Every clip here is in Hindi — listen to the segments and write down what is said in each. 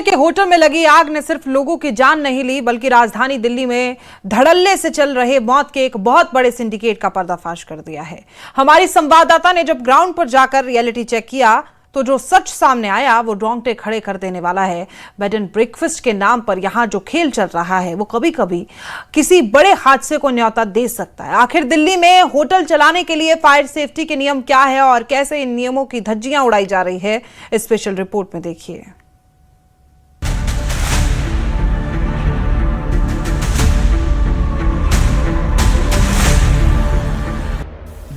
के होटल में लगी आग ने सिर्फ लोगों की जान नहीं ली, बल्कि राजधानी दिल्ली में धड़ल्ले से चल रहे मौत के एक बहुत बड़े सिंडिकेट का पर्दाफाश कर दिया है। हमारी संवाददाता ने जब ग्राउंड पर जाकर रियलिटी चेक किया तो जो सच सामने आया वो रोंगटे खड़े कर देने वाला है। बेड एंड ब्रेकफास्ट के नाम पर यहाँ जो खेल चल रहा है वो कभी कभी किसी बड़े हादसे को न्योता दे सकता है। आखिर दिल्ली में होटल चलाने के लिए फायर सेफ्टी के नियम क्या है और कैसे इन नियमों की धज्जियां उड़ाई जा रही है, इस स्पेशल रिपोर्ट में देखिए।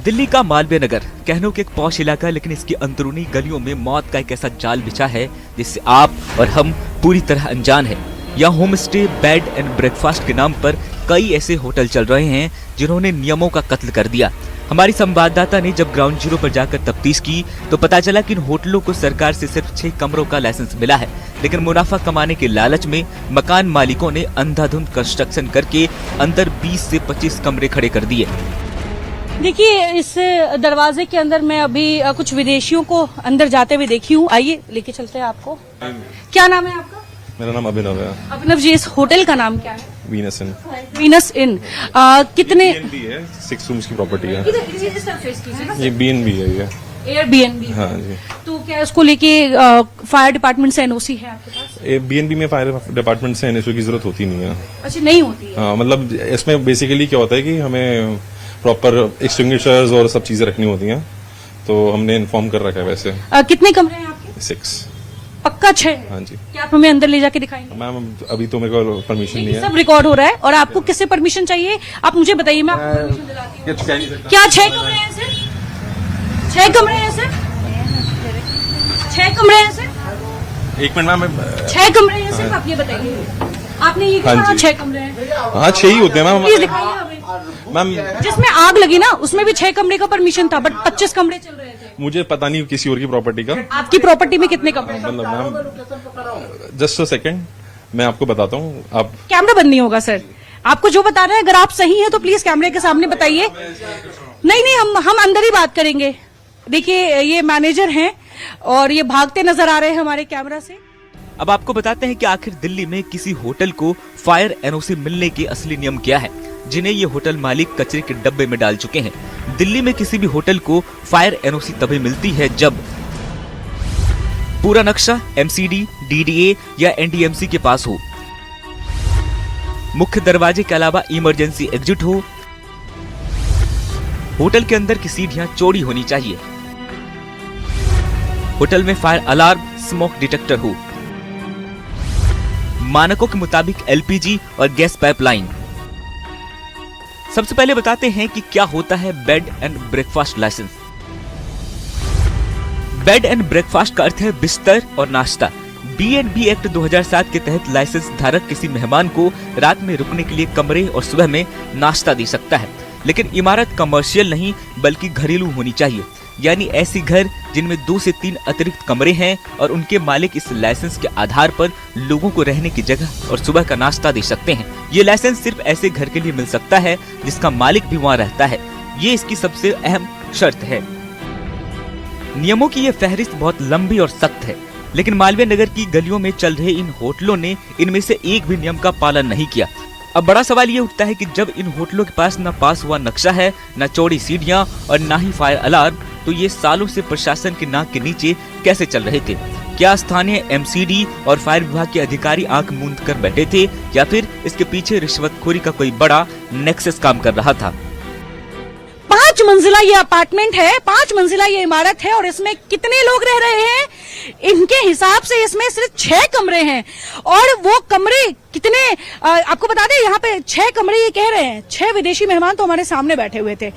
दिल्ली का मालवीय नगर कहनो कि एक पॉश इलाका है, लेकिन इसकी अंदरूनी गलियों में मौत का एक ऐसा जाल बिछा है जिससे आप और हम पूरी तरह अनजान हैं। यहाँ home stay, bed and breakfast के नाम पर कई ऐसे होटल चल रहे हैं जिन्होंने नियमों का कत्ल कर दिया। हमारी संवाददाता ने जब ग्राउंड जीरो पर जाकर तफ्तीश की तो पता चला कि इन होटलों को सरकार से सिर्फ 6 कमरों का लाइसेंस मिला है, लेकिन मुनाफा कमाने के लालच में मकान मालिकों ने अंधाधुंध कंस्ट्रक्शन करके अंदर 20 से 25 कमरे खड़े कर दिए। देखिए, इस दरवाजे के अंदर मैं अभी कुछ विदेशियों को अंदर जाते हुए देखी हूँ। आइए लेके चलते हैं आपको। क्या नाम है आपका? मेरा नाम अभिनव है। अभिनव जी, इस होटल का नाम क्या है? वीनस इन। वीनस इन कितने? B&B है, 6 रूम्स की प्रॉपर्टी है। ये B&B है, ये एयरबीएनबी। हाँ जी। तो क्या इसको लेके फायर डिपार्टमेंट से एनओसी है आपके पास? B&B में फायर डिपार्टमेंट से एनओसी की जरूरत होती नहीं है। अच्छा, नहीं होती है। हाँ, मतलब इसमें बेसिकली क्या होता है कि हमें प्रॉपर एक्सटिंग्विशर्स और सब चीजें रखनी होती हैं, तो हमने इन्फॉर्म कर रखा है। वैसे कितने कमरे हैं आपके? 6। पक्का 6? हाँ जी। क्या आप हमें अंदर ले जाके दिखाएंगे? मैम अभी तो मेरे को परमिशन नहीं है। सब रिकॉर्ड हो रहा है और आपको किससे परमिशन चाहिए आप मुझे बताइए, मैं आपको परमिशन दिलाती हूँ। क्या 6 कमरे हैं सर? 6 कमरे हैं सर? 6 कमरे हैं सर? 1 minute ma'am. 6 कमरे हैं सिर्फ, आप ये बताइए। आपने ये कहा 6 कमरे हैं? हाँ, 6 ही होते हैं मैम। प्लीज दिखाइए हमें। मैम जिसमें आग लगी ना उसमें भी 6 कमरे का परमिशन था, बट 25 कमरे चल रहे थे। मुझे पता नहीं किसी और की प्रॉपर्टी का। आपकी प्रॉपर्टी में कितने कमरे? मतलब मैम जस्ट अ सेकंड, मैं आपको बताता हूँ। आप कैमरा बंद नहीं होगा सर। आपको जो बता रहे हैं, अगर आप सही हैं तो प्लीज कैमरे के सामने बताइए। नहीं, हम अंदर ही बात करेंगे। देखिए, ये मैनेजर हैं और ये भागते नजर आ रहे हैं हमारे कैमरा से। अब आपको बताते हैं कि आखिर दिल्ली में किसी होटल को फायर एनओसी मिलने के असली नियम क्या है, जिन्हें ये होटल मालिक कचरे के डब्बे में डाल चुके हैं। दिल्ली में किसी भी होटल को फायर एनओसी तभी मिलती है जब पूरा नक्शा एमसीडी, डीडीए या एनडीएमसी के पास हो, मुख्य दरवाजे के अलावा इमरजेंसी एग्जिट हो, होटल के अंदर की सीढ़ियां चौड़ी होनी चाहिए, होटल में फायर अलार्म, स्मोक डिटेक्टर हो, मानकों के मुताबिक एलपीजी और गैस पाइपलाइन। सबसे पहले बताते हैं कि क्या होता है bed and breakfast license. Bed and breakfast का अर्थ है बिस्तर और नाश्ता। B&B एक्ट 2007 के तहत लाइसेंस धारक किसी मेहमान को रात में रुकने के लिए कमरे और सुबह में नाश्ता दे सकता है, लेकिन इमारत कमर्शियल नहीं बल्कि घरेलू होनी चाहिए, यानी ऐसी घर जिनमें 2 से 3 अतिरिक्त कमरे हैं और उनके मालिक इस लाइसेंस के आधार पर लोगों को रहने की जगह और सुबह का नाश्ता दे सकते हैं। ये लाइसेंस सिर्फ ऐसे घर के लिए मिल सकता है जिसका मालिक भी वहाँ रहता है। ये इसकी सबसे अहम शर्त है। नियमों की ये फहरिस्त बहुत लंबी और सख्त है, लेकिन मालवीय नगर की गलियों में चल रहे इन होटलों ने इनमें से एक भी नियम का पालन नहीं किया। अब बड़ा सवाल ये उठता है कि जब इन होटलों के पास न पास हुआ नक्शा है, न चौड़ी सीढ़ियां और न ही फायर अलार्म, तो ये सालों से प्रशासन के नाक के नीचे कैसे चल रहे थे? क्या स्थानीय एमसीडी और फायर विभाग के अधिकारी आंख मूंद कर बैठे थे या फिर इसके पीछे रिश्वतखोरी का कोई बड़ा नेक्सस काम कर रहा था? 5 मंजिला ये अपार्टमेंट है, 5 मंजिला ये इमारत है और इसमें कितने लोग रह रहे हैं? इनके हिसाब से इसमें सिर्फ 6 कमरे हैं और वो कमरे कितने आपको बता दें, यहाँ पे 6 कमरे ये कह रहे हैं। 6 विदेशी मेहमान तो हमारे सामने बैठे हुए थे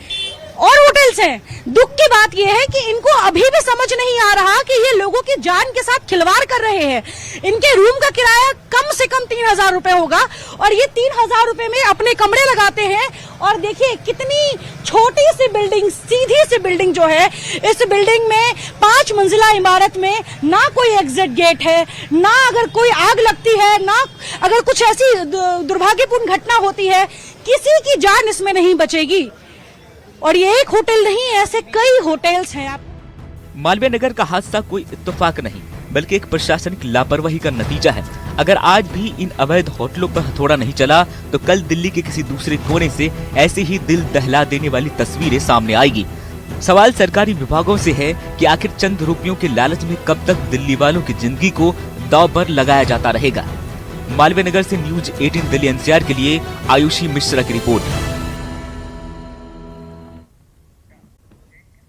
और होटल्स हैं। दुख की बात यह है कि इनको अभी भी समझ नहीं आ रहा कि ये लोगों की जान के साथ खिलवाड़ कर रहे हैं। इनके रूम का किराया कम से कम 3000 रुपए होगा और ये 3000 रुपए में अपने कमरे लगाते हैं। और देखिए कितनी छोटी सी बिल्डिंग, सीधी सी बिल्डिंग जो है, इस बिल्डिंग में 5 मंजिला इमारत में ना कोई एग्जिट गेट है, ना अगर कोई आग लगती है, ना अगर कुछ ऐसी दुर्भाग्यपूर्ण घटना होती है, किसी की जान इसमें नहीं बचेगी। और ये एक होटल नहीं, ऐसे कई होटल्स हैं। आप मालवीय नगर का हादसा कोई इत्तेफाक नहीं बल्कि एक प्रशासनिक लापरवाही का नतीजा है। अगर आज भी इन अवैध होटलों पर हथौड़ा नहीं चला तो कल दिल्ली के किसी दूसरे कोने से ऐसे ही दिल दहला देने वाली तस्वीरें सामने आएगी। सवाल सरकारी विभागों से है कि आखिर चंद रुपयों के लालच में कब तक दिल्ली वालों की जिंदगी को दांव पर लगाया जाता रहेगा। मालवीय नगर से न्यूज 18 दिल्ली एनसीआर के लिए आयुषी मिश्रा की रिपोर्ट।